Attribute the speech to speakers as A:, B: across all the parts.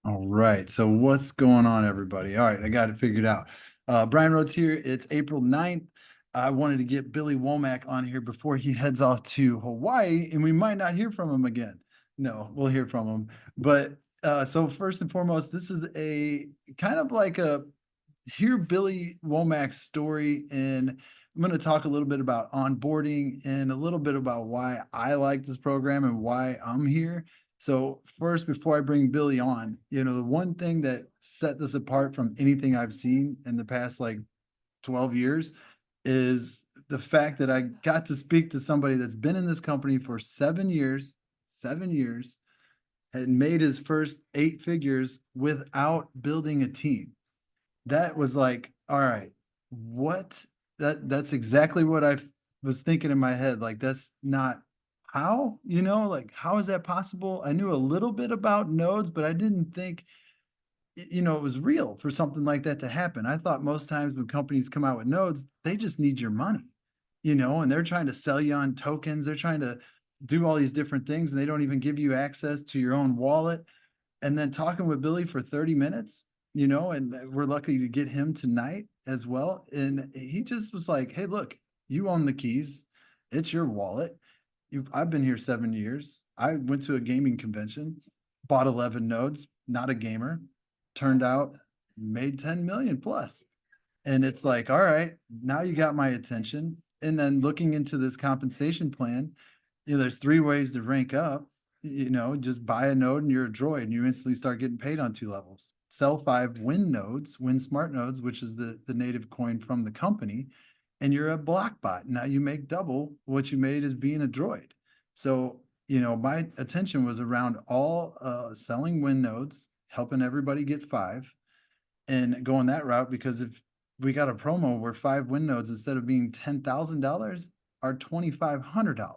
A: All right. So what's going on, everybody? All right, I got it figured out. Brian Rhodes here. It's April 9th. I wanted to get Billy Womack on here before he heads off to Hawaii, and we might not hear from him again. No, we'll hear from him. But so first and foremost, this is a kind of like a hear Billy Womack's story, and I'm going to talk a little bit about onboarding and a little bit about why I like this program and why I'm here. So first, before I bring Billy on, the one thing that set this apart from anything I've seen in the past like 12 years is the fact that I got to speak to somebody that's been in this company for 7 years, had made his first 8 figures without building a team. That was like, all right, what? That's exactly what I was thinking in my head. Like, that's not how, like, how is that possible? I knew a little bit about nodes, but I didn't think, it was real for something like that to happen. I thought most times when companies come out with nodes, they just need your money, and they're trying to sell you on tokens. They're trying to do all these different things, and they don't even give you access to your own wallet. And then talking with Billy for 30 minutes, and we're lucky to get him tonight as well. And he just was like, hey, look, you own the keys. It's your wallet. I've been here 7 years. I went to a gaming convention, bought 11 nodes, not a gamer, turned out, made 10 million plus. And it's like, all right, now you got my attention. And then looking into this compensation plan, there's 3 ways to rank up. Just buy a node and you're a droid and you instantly start getting paid on 2 levels. Sell 5 win nodes, win smart nodes, which is the native coin from the company, and you're a block bot. Now you make double what you made as being a droid. So, my attention was around all selling win nodes, helping everybody get 5 and going that route, because if we got a promo where 5 win nodes instead of being $10,000 are $2,500,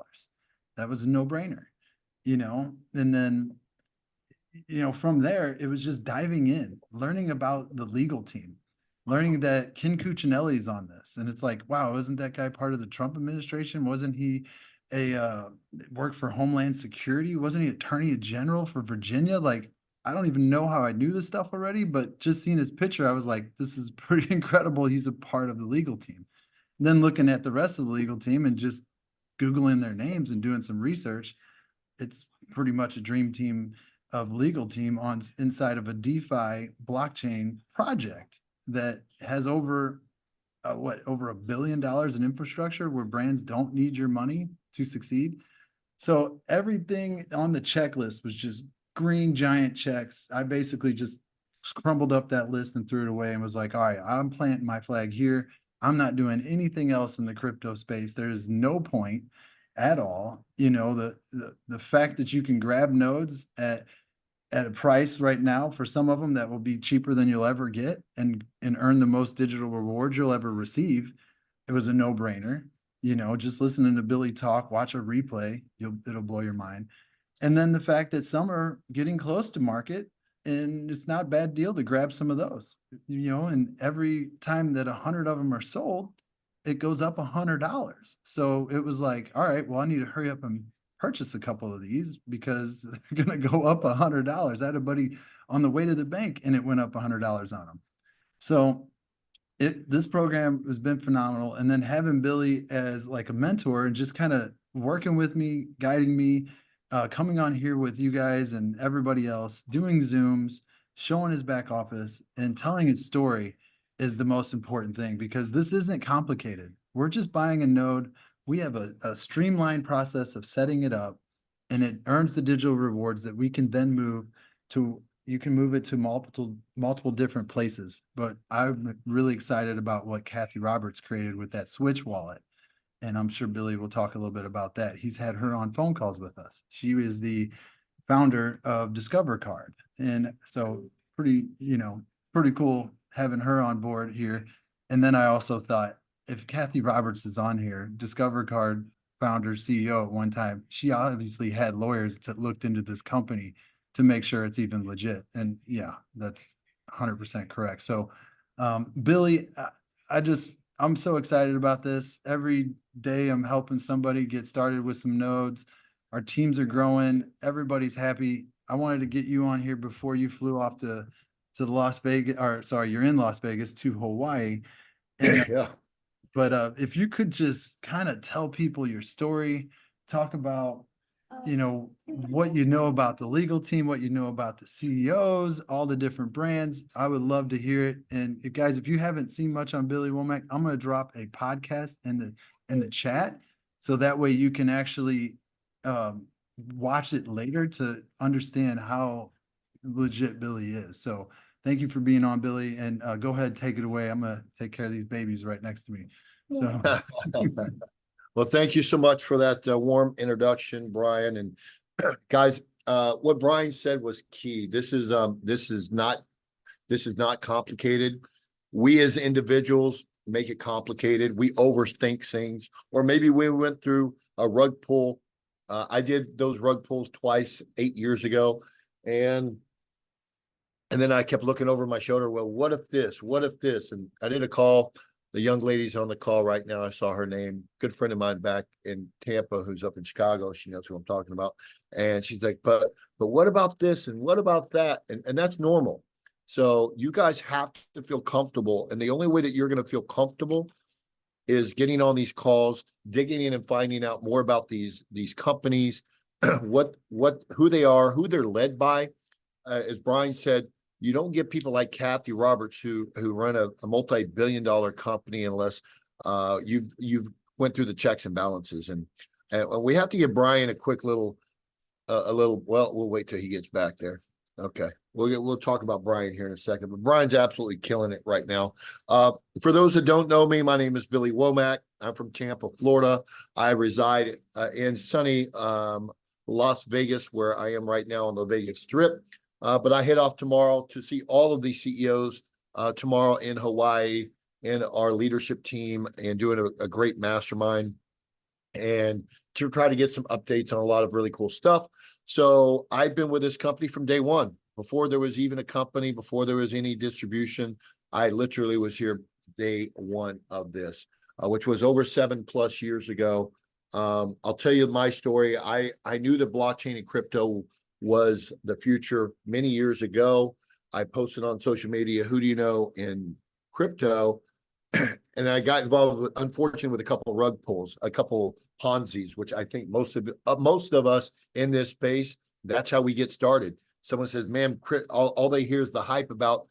A: that was a no-brainer, and then from there it was just diving in, learning about the legal team, learning that Ken Cuccinelli is on this, and it's like, wow, isn't that guy part of the Trump administration? Wasn't he a work for Homeland Security? Wasn't he Attorney General for Virginia? Like, I don't even know how I knew this stuff already, but just seeing his picture, I was like, this is pretty incredible. He's a part of the legal team. And then looking at the rest of the legal team and just Googling their names and doing some research, it's pretty much a dream team of legal team on inside of a DeFi blockchain project that has over over $1 billion in infrastructure where brands don't need your money to succeed. So everything on the checklist was just green giant checks. I basically just crumbled up that list and threw it away and was like, all right, I'm planting my flag here. I'm not doing anything else in the crypto space. There is no point at all. The fact that you can grab nodes at a price right now for some of them that will be cheaper than you'll ever get and earn the most digital rewards you'll ever receive. It was a no-brainer. Just listening to Billy talk, watch a replay, it'll blow your mind. And then the fact that some are getting close to market, and it's not a bad deal to grab some of those. And every time that 100 of them are sold, it goes up $100. So it was like, all right, well, I need to hurry up and purchase a couple of these because they're going to go up $100. I had a buddy on the way to the bank and it went up $100 on them. So this program has been phenomenal. And then having Billy as like a mentor and just kind of working with me, guiding me, coming on here with you guys and everybody else, doing Zooms, showing his back office and telling his story is the most important thing, because this isn't complicated. We're just buying a node. We have a streamlined process of setting it up, and it earns the digital rewards that we can then move to. You can move it to multiple different places. But I'm really excited about what Kathy Roberts created with that Switch wallet. And I'm sure Billy will talk a little bit about that. He's had her on phone calls with us. She is the founder of Discover Card. And so pretty cool having her on board here. And then I also thought, if Kathy Roberts is on here, Discover Card founder, CEO at one time, she obviously had lawyers that looked into this company to make sure it's even legit. And yeah, that's 100% correct. So, Billy, I'm so excited about this. Every day I'm helping somebody get started with some nodes. Our teams are growing. Everybody's happy. I wanted to get you on here before you flew off to Las Vegas, or sorry, you're in Las Vegas to Hawaii. And
B: Yeah.
A: but if you could just kind of tell people your story, talk about, what you know about the legal team, what you know about the CEOs, all the different brands. I would love to hear it. And guys, if you haven't seen much on Billy Womack, I'm going to drop a podcast in the chat, so that way you can actually um, watch it later to understand how legit Billy is. So thank you for being on, Billy, and go ahead, take it away. I'm gonna take care of these babies right next to me. So
B: Well, thank you so much for that warm introduction, Brian. And guys, what Brian said was key. This is not complicated. We as individuals make it complicated. We overthink things, or maybe we went through a rug pull. I did those rug pulls twice 8 years ago, and then I kept looking over my shoulder. Well, what if this? What if this? And I did a call. The young lady's on the call right now. I saw her name. Good friend of mine back in Tampa, who's up in Chicago. She knows who I'm talking about. And she's like, but what about this? And what about that? And that's normal. So you guys have to feel comfortable. And the only way that you're going to feel comfortable is getting on these calls, digging in and finding out more about these companies, who they are, who they're led by. As Brian said, you don't get people like Kathy Roberts who run a multi-billion-dollar company unless you've went through the checks and balances. And we have to give Brian a quick little well, we'll wait till he gets back there. Okay. We'll talk about Brian here in a second, but Brian's absolutely killing it right now. For those that don't know me, my name is Billy Womack. I'm from Tampa, Florida. I reside in sunny Las Vegas, where I am right now on the Vegas Strip. But I head off tomorrow to see all of the CEOs tomorrow in Hawaii and our leadership team, and doing a great mastermind, and to try to get some updates on a lot of really cool stuff. So I've been with this company from day one. Before there was even a company, before there was any distribution, I literally was here day one of this, which was over 7+ years ago. I'll tell you my story. I knew that blockchain and crypto was the future many years ago. I posted on social media, who do you know in crypto? And I got involved with, unfortunately, with a couple of rug pulls, a couple Ponzi's, which I think most of us in this space, that's how we get started. Someone says, "Man, all they hear is the hype about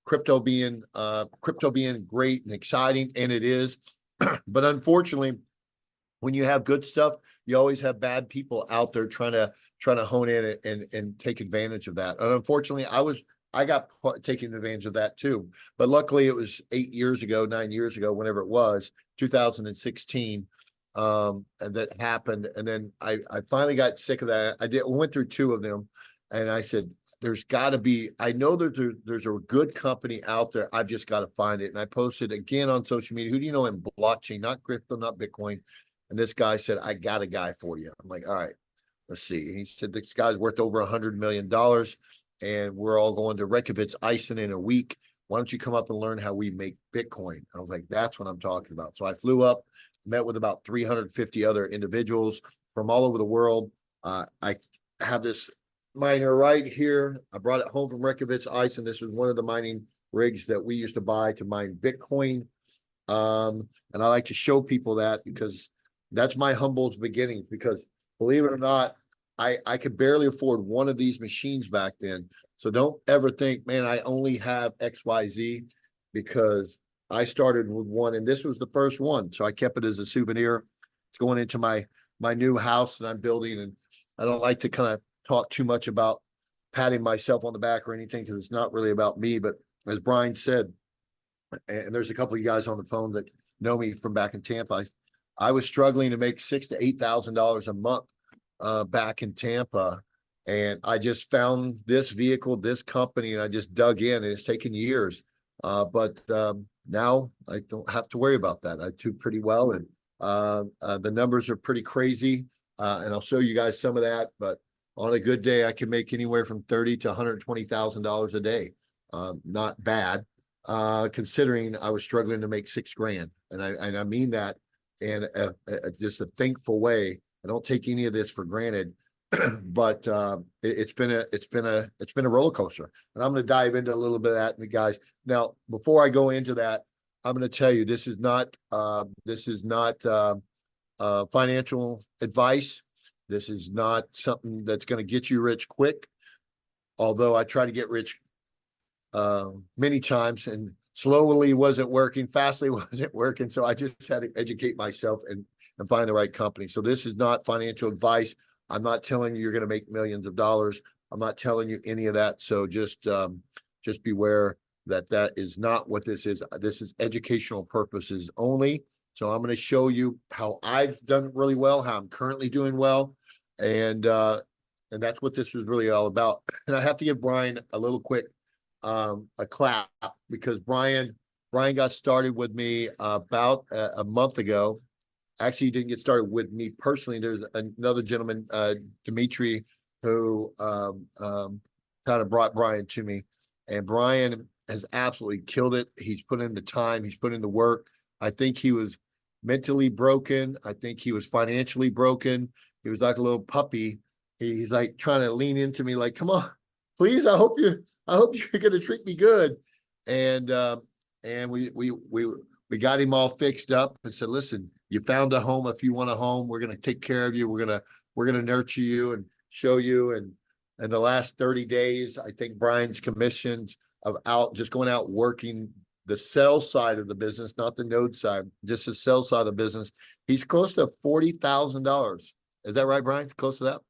B: crypto being great and exciting," and it is. But unfortunately, when you have good stuff, you always have bad people out there trying to hone in and take advantage of that. And unfortunately, I got taken advantage of that too. But luckily, it was 8 years ago, 9 years ago, whenever it was, 2016, and that happened. And then I finally got sick of that. We went through two of them, and I said, there's got to be, I know that there's a good company out there. I've just got to find it. And I posted again on social media, who do you know in blockchain, not crypto, not Bitcoin? And this guy said, I got a guy for you. I'm like, all right, let's see. He said, this guy's worth over $100 million, and we're all going to Reykjavik's Icing in a week. Why don't you come up and learn how we make Bitcoin? I was like, that's what I'm talking about. So I flew up, met with about 350 other individuals from all over the world. I have this miner right here. I brought it home from Reykjavik's Ice, and this was one of the mining rigs that we used to buy to mine Bitcoin. And I like to show people that, because that's my humble beginnings, because believe it or not, I could barely afford one of these machines back then. So don't ever think, man, I only have XYZ, because I started with one, and this was the first one. So I kept it as a souvenir. It's going into my new house that I'm building. And I don't like to kind of talk too much about patting myself on the back or anything, because it's not really about me. But as Brian said, and there's a couple of you guys on the phone that know me from back in Tampa, I was struggling to make $6,000 to $8,000 a month back in Tampa. And I just found this vehicle, this company, and I just dug in, and it's taken years. But now I don't have to worry about that. I do pretty well, and the numbers are pretty crazy. And I'll show you guys some of that. But on a good day, I can make anywhere from $30,000 to $120,000 a day. Not bad, considering I was struggling to make $6,000. And I mean that in just a thankful way. I don't take any of this for granted. but it's been a roller coaster, and I'm going to dive into a little bit of that, and guys. Now, before I go into that, I'm going to tell you this is not financial advice. This is not something that's going to get you rich quick. Although I try to get rich many times, and slowly wasn't working, fastly wasn't working. So I just had to educate myself and find the right company. So this is not financial advice. I'm not telling you you're going to make millions of dollars. I'm not telling you any of that. So just beware that that is not what this is. This is educational purposes only. So I'm going to show you how I've done really well, how I'm currently doing well, and that's what this was really all about. And I have to give Brian a little quick a clap, because Brian got started with me about a month ago. Actually, he didn't get started with me personally. There's another gentleman, Dimitri, who kind of brought Brian to me, and Brian has absolutely killed it. He's put in the time, he's put in the work. I think he was mentally broken. I think he was financially broken. He was like a little puppy. He's like trying to lean into me, like, come on, please. I hope you're going to treat me good. And we got him all fixed up and said, listen, you found a home. If you want a home, we're going to take care of you. We're going to nurture you and show you. And in the last 30 days, I think Brian's commissions of just going out working the sales side of the business, not the node side, just the sales side of the business. He's close to $40,000. Is that right, Brian? Close to that?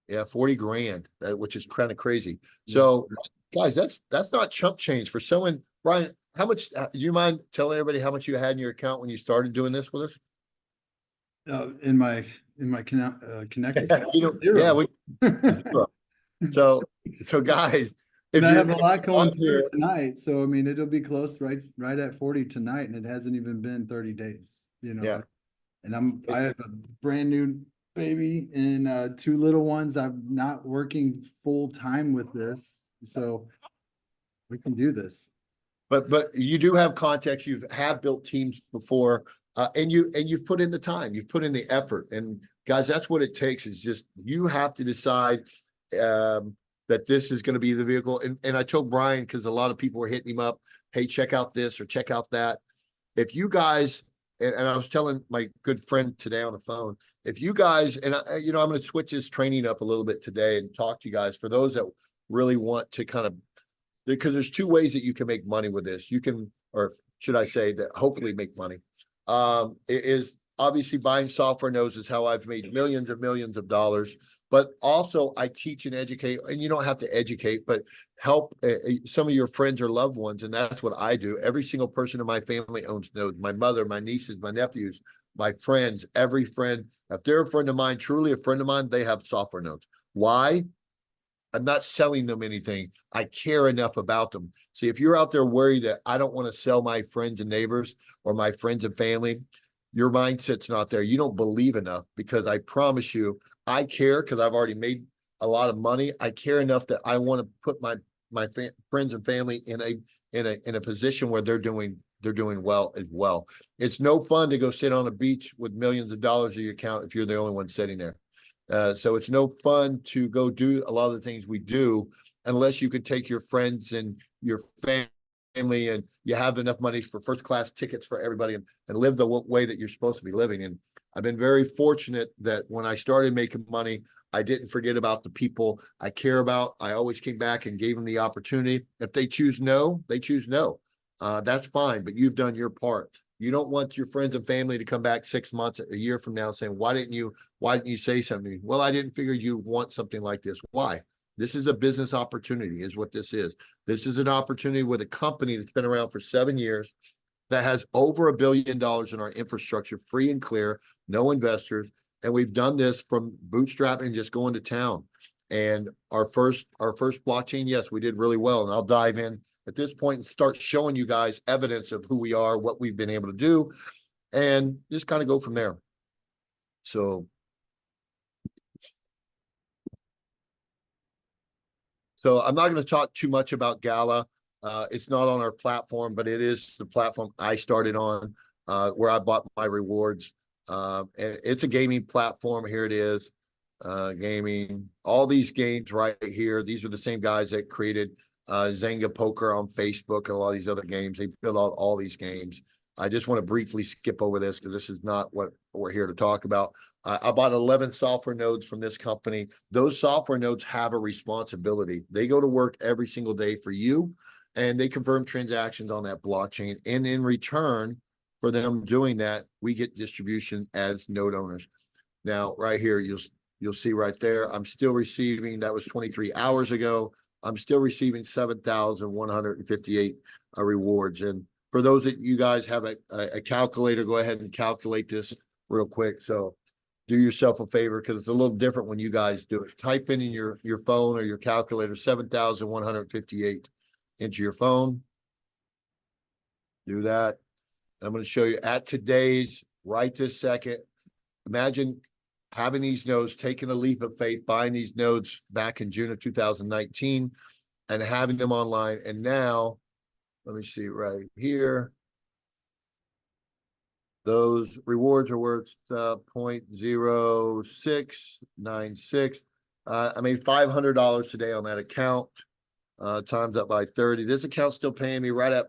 B: Yeah, 40 grand, which is kind of crazy. So, guys, that's not chump change for someone. Brian, how much? Do you mind telling everybody how much you had in your account when you started doing this with us?
A: In my connected
B: Yeah,
A: zero.
B: zero. So guys, if
A: And I
B: you're
A: have a lot going
B: on
A: through
B: here,
A: tonight, so I mean it'll be close right at 40 tonight, and it hasn't even been 30 days,
B: yeah,
A: And I have a brand new baby and two little ones. I'm not working full time with this, so we can do this.
B: but you do have context. You have built teams before, and you've put in the time, you've put in the effort, and guys, that's what it takes. Is just you have to decide that this is going to be the vehicle. And I told Brian, because a lot of people were hitting him up, hey, check out this or check out that. If you guys, and I was telling my good friend today on the phone, if you guys, and I'm going to switch this training up a little bit today and talk to you guys for those that really want to kind of, because there's two ways that you can make money with this. You can, or should I say that hopefully make money. It is obviously buying software nodes is how I've made millions and millions of dollars, but also I teach and educate, and you don't have to educate, but help some of your friends or loved ones. And that's what I do. Every single person in my family owns nodes. My mother, my nieces, my nephews, my friends, every friend. If they're a friend of mine, truly a friend of mine, they have software nodes. Why? I'm not selling them anything. I care enough about them. See, if you're out there worried that I don't want to sell my friends and neighbors or my friends and family, your mindset's not there. You don't believe enough, because I promise you, I care, because I've already made a lot of money. I care enough that I want to put my friends and family in a position where they're doing well as well. It's no fun to go sit on a beach with millions of dollars in your account if you're the only one sitting there. So it's no fun to go do a lot of the things we do unless you could take your friends and your family and you have enough money for first class tickets for everybody and live the way that you're supposed to be living. And I've been very fortunate that when I started making money, I didn't forget about the people I care about. I always came back and gave them the opportunity. If they choose no, they choose no. That's fine, but you've done your part. You don't want your friends and family to come back 6 months, a year from now saying, why didn't you say something? Well, I didn't figure you want something like this. Why? This is a business opportunity is what this is. This is an opportunity with a company that's been around for 7 years that has over $1 billion in our infrastructure, free and clear, no investors. And we've done this from bootstrapping, just going to town. And our first blockchain, yes, we did really well. And I'll dive in at this point and start showing you guys evidence of who we are, what we've been able to do, and just kind of go from there. So I'm not going to talk too much about Gala. It's not on our platform, but it is the platform I started on, where I bought my rewards. And it's a gaming platform. Here it is. Gaming, all these games right here. These are the same guys that created Zynga Poker on Facebook and a lot of these other games. They built out all these games. I just want to briefly skip over this because this is not what we're here to talk about. I bought 11 software nodes from this company. Those software nodes have a responsibility. They go to work every single day for you, and they confirm transactions on that blockchain. And in return for them doing that, we get distribution as node owners. Now, right here, you'll see right there, I'm still receiving, that was 23 hours ago. I'm still receiving 7,158 rewards. And for those that you guys have a calculator, go ahead and calculate this real quick. So do yourself a favor because it's a little different when you guys do it. Type in your phone or your calculator 7,158 into your phone. Do that. I'm going to show you at today's right this second. Imagine having these nodes, taking a leap of faith, buying these nodes back in June of 2019 and having them online. And now, let me see right here. Those rewards are worth 0.0696. I made $500 today on that account, times up by 30. This account's still paying me right at,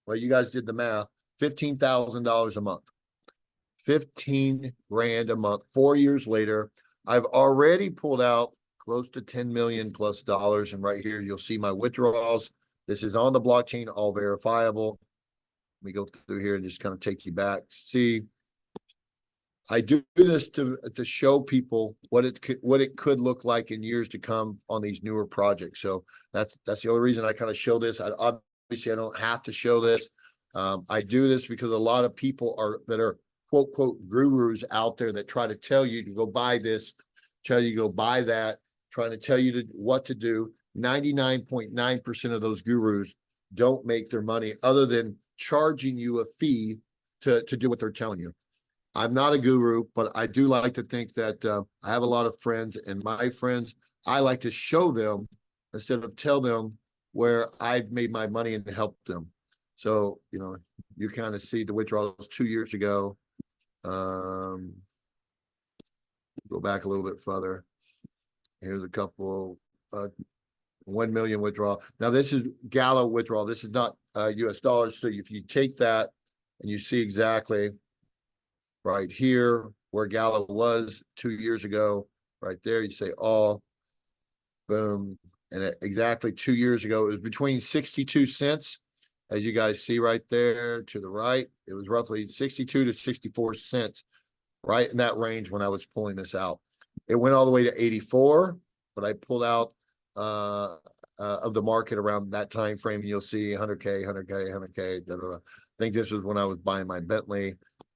B: well, you guys did the math, $15,000 a month. 15 grand a month. 4 years later, I've already pulled out close to 10 million plus dollars. And right here, you'll see my withdrawals. This is on the blockchain, all verifiable. Let me go through here and just kind of take you back. See, I do this to show people what it could look like in years to come on these newer projects. So that's the only reason I kind of show this. Obviously, I don't have to show this. I do this because a lot of people that are quote gurus out there that try to tell you to go buy this, tell you to go buy that, trying to tell you what to do. 99.9% of those gurus don't make their money other than charging you a fee to do what they're telling you. I'm not a guru, but I do like to think that I have a lot of friends, and my friends, I like to show them instead of tell them where I've made my money and helped them. So, you kind of see the withdrawals 2 years ago. Go back a little bit further. Here's a couple, 1 million withdrawal. Now this is Gala withdrawal. This is not US dollars. So if you take that and you see exactly right here where Gala was 2 years ago, right there, you say all, boom. And exactly 2 years ago, it was between 62 cents. As you guys see right there to the right, it was roughly 62 to 64 cents, right in that range when I was pulling this out. It went all the way to 84, but I pulled out of the market around that time frame. And you'll see 100K, 100K, 100K. I think this was when I was buying my Bentley.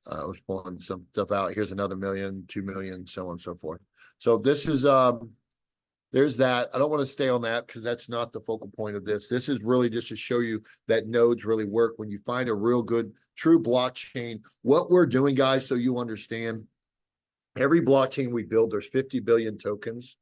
B: I was pulling some stuff out. Here's another million, 2 million, so on and so forth. So this is there's that. I don't want to stay on that because that's not the focal point of this. This is really just to show you that nodes really work when you find a real good, true blockchain. What we're doing, guys, so you understand, every blockchain we build, there's 50 billion tokens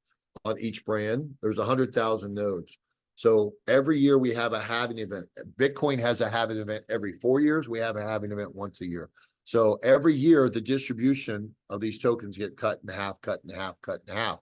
B: on each brand. There's 100,000 nodes. So every year we have a halving event. Bitcoin has a halving event every 4 years. We have a halving event once a year. So every year the distribution of these tokens get cut in half, cut in half, cut in half.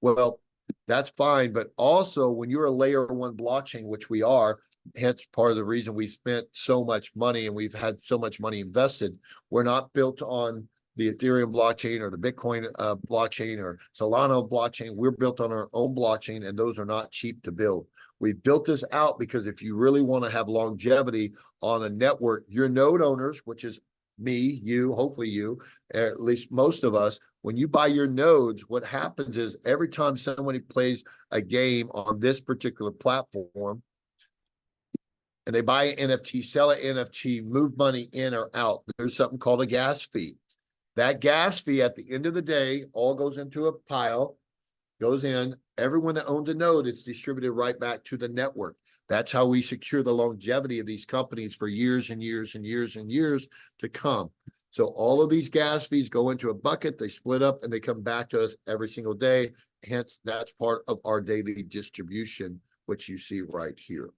B: Well, that's fine. But also when you're a layer one blockchain, which we are, hence part of the reason we spent so much money and we've had so much money invested, we're not built on the Ethereum blockchain or the Bitcoin blockchain or Solana blockchain. We're built on our own blockchain, and those are not cheap to build. We built this out because if you really want to have longevity on a network, your node owners, which is me, you, hopefully you, at least most of us, when you buy your nodes, what happens is every time somebody plays a game on this particular platform and they buy an NFT, sell an NFT, move money in or out, there's something called a gas fee. That gas fee at the end of the day all goes into a pile, goes in. Everyone that owns a node, it's distributed right back to the network. That's how we secure the longevity of these companies for years and years and years and years to come. So all of these gas fees go into a bucket, they split up, and they come back to us every single day. Hence, that's part of our daily distribution, which you see right here.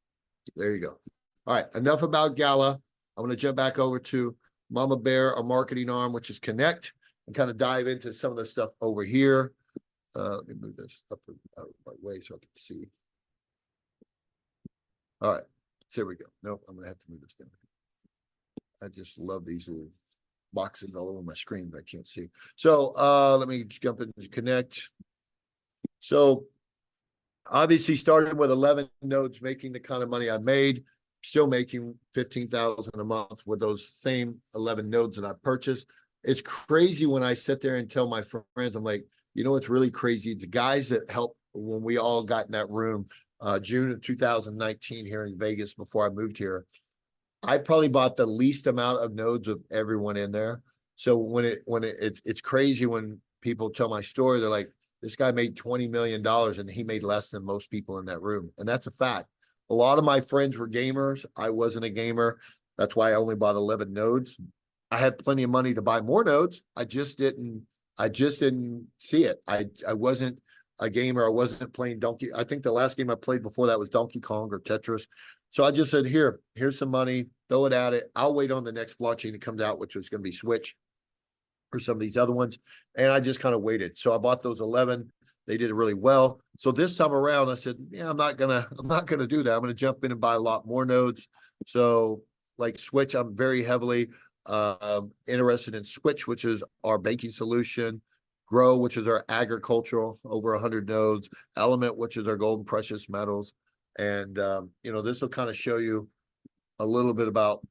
B: There you go. All right, enough about Gala. I'm going to jump back over to Mama Bear, our marketing arm, which is Connect, and kind of dive into some of the stuff over here. Let me move this up out of my way so I can see. All right, so here we go. Nope, I'm gonna have to move this down. I just love these little boxes all over my screen, but I can't see. So let me jump into connect. So obviously started with 11 nodes, making the kind of money I made, still making 15,000 a month with those same 11 nodes that I purchased. It's crazy when I sit there and tell my friends, I'm like, you know what's really crazy? The guys that helped when we all got in that room, June of 2019 here in Vegas before I moved here, I probably bought the least amount of nodes of everyone in there. So it's crazy when people tell my story, they're like, this guy made $20 million and he made less than most people in that room. And that's a fact. A lot of my friends were gamers. I wasn't a gamer. That's why I only bought 11 nodes. I had plenty of money to buy more nodes. I just didn't see it. I wasn't a gamer. I wasn't playing Donkey. I think the last game I played before that was Donkey Kong or Tetris. So I just said, here's some money, throw it at it. I'll wait on the next blockchain that comes out, which was going to be Switch or some of these other ones. And I just kind of waited. So I bought those 11. They did really well. So this time around, I said, yeah, I'm not gonna do that. I'm gonna jump in and buy a lot more nodes. So like Switch, I'm very heavily interested in Switch, which is our banking solution. Grow, which is our agricultural, over 100 nodes. Element, which is our gold and precious metals. And this will kind of show you a little bit about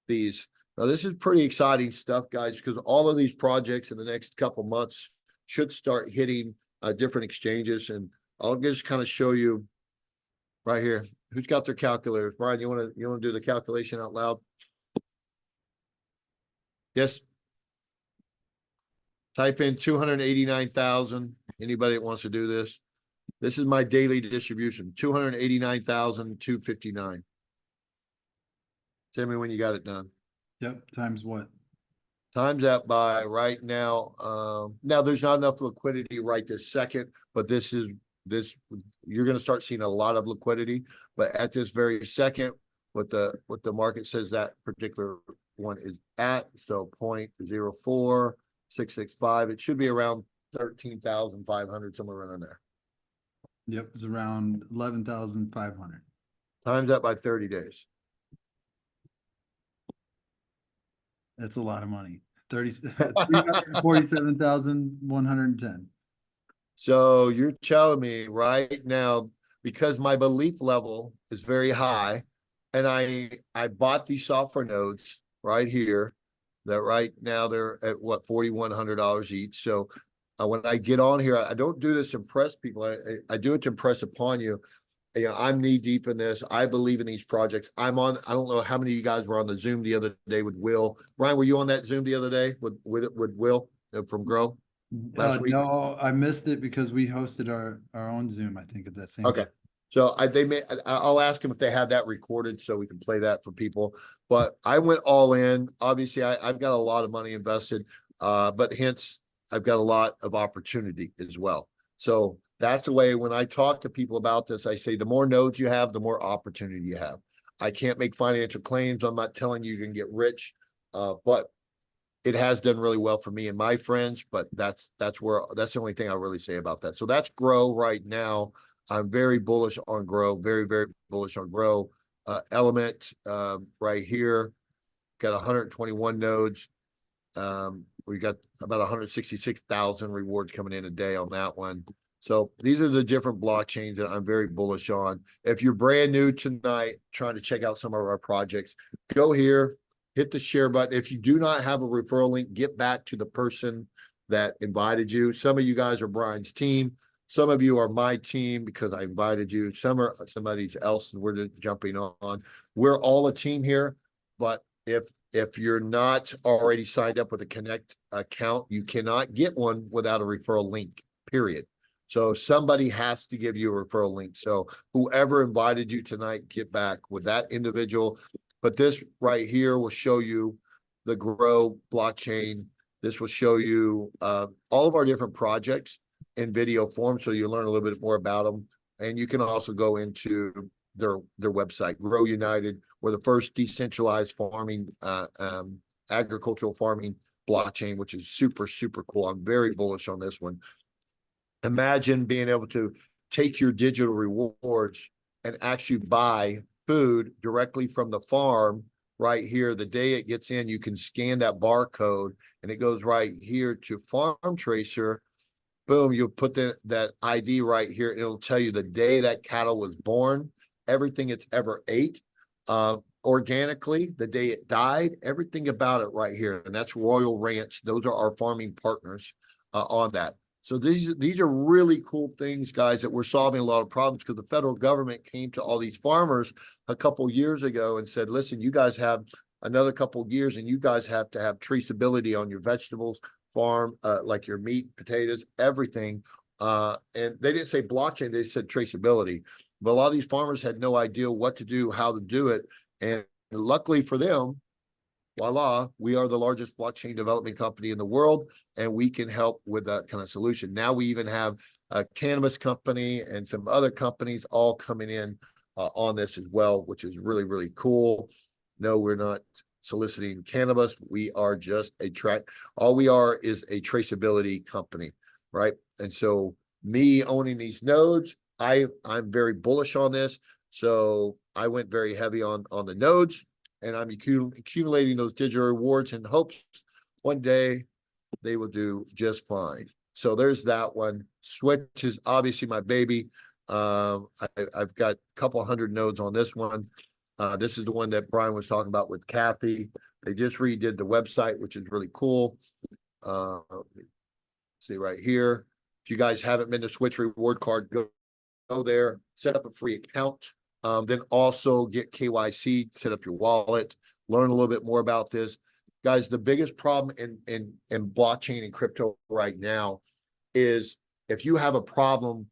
B: these. Now, this is pretty exciting stuff, guys, because all of these projects in the next couple months should start hitting different exchanges. And I'll just kind of show you right here. Who's got their calculators? Brian, you want to do the calculation out loud? Yes. Type in 289,000. Anybody that wants to do this? This is my daily distribution, 289,259. Tell me when you got it done.
A: Yep. Times what?
B: Times that by right now. Now there's not enough liquidity right this second, but this you're going to start seeing a lot of liquidity. But at this very second, what the market says that particular one is at, so 0.04665. It should be around 13,500, somewhere around there.
A: Yep, it's around 11,500.
B: Times that by 30 days.
A: That's a lot of money. 347,110.
B: So you're telling me right now, because my belief level is very high, and I bought these software nodes right here, that right now they're at what, $4,100 each. So when I get on here, I don't do this to impress people. I do it to impress upon you. I'm knee deep in this. I believe in these projects. I don't know how many of you guys were on the Zoom the other day with Will. Brian, were you on that Zoom the other day with Will from Grow last week?
A: No, I missed it because we hosted our own Zoom, I think, at that same
B: Okay.
A: time.
B: So I'll ask them if they have that recorded so we can play that for people. But I went all in. Obviously, I've got a lot of money invested, but hence I've got a lot of opportunity as well. So that's the way when I talk to people about this, I say the more nodes you have, the more opportunity you have. I can't make financial claims. I'm not telling you can get rich, but it has done really well for me and my friends. But that's the only thing I'll really say about that. So that's Grow right now. I'm very bullish on Grow, very, very bullish on Grow. Element right here, got 121 nodes. We got about 166,000 rewards coming in a day on that one. So these are the different blockchains that I'm very bullish on. If you're brand new tonight, trying to check out some of our projects, go here, hit the share button. If you do not have a referral link, get back to the person that invited you. Some of you guys are Brian's team. Some of you are my team because I invited you. Some are somebody else and we're just jumping on. We're all a team here, but if you're not already signed up with a Connect account, you cannot get one without a referral link, period. So somebody has to give you a referral link. So whoever invited you tonight, get back with that individual. But this right here will show you the Grow blockchain. This will show you all of our different projects in video form, so you learn a little bit more about them. And you can also go into their website, Grow United. We're the first decentralized farming, agricultural farming blockchain, which is super, super cool. I'm very bullish on this one. Imagine being able to take your digital rewards and actually buy food directly from the farm right here. The day it gets in, you can scan that barcode and it goes right here to Farm Tracer. Boom, you'll put that ID right here and it'll tell you the day that cattle was born, everything it's ever ate, organically, the day it died, everything about it right here. And that's Royal Ranch. Those are our farming partners on that. So these are really cool things, guys, that we're solving a lot of problems because the federal government came to all these farmers a couple years ago and said, listen, you guys have another couple years and you guys have to have traceability on your vegetables farm, like your meat, potatoes, everything. And they didn't say blockchain, they said traceability. But a lot of these farmers had no idea what to do, how to do it. And luckily for them, voila, we are the largest blockchain development company in the world, and we can help with that kind of solution. Now we even have a cannabis company and some other companies all coming in on this as well, which is really, really cool. No, we're not soliciting cannabis. We are just all we are is a traceability company, right? And so me owning these nodes, I'm very bullish on this. So I went very heavy on the nodes, and I'm accumulating those digital rewards in hopes one day they will do just fine. So there's that one. Switch is obviously my baby. I've got a couple hundred nodes on this one. This is the one that Brian was talking about with Kathy. They just redid the website, which is really cool. See right here. If you guys haven't been to Switch Reward Card, go there, set up a free account. Then also get KYC, set up your wallet, learn a little bit more about this. Guys, the biggest problem in blockchain and crypto right now is if you have a problem,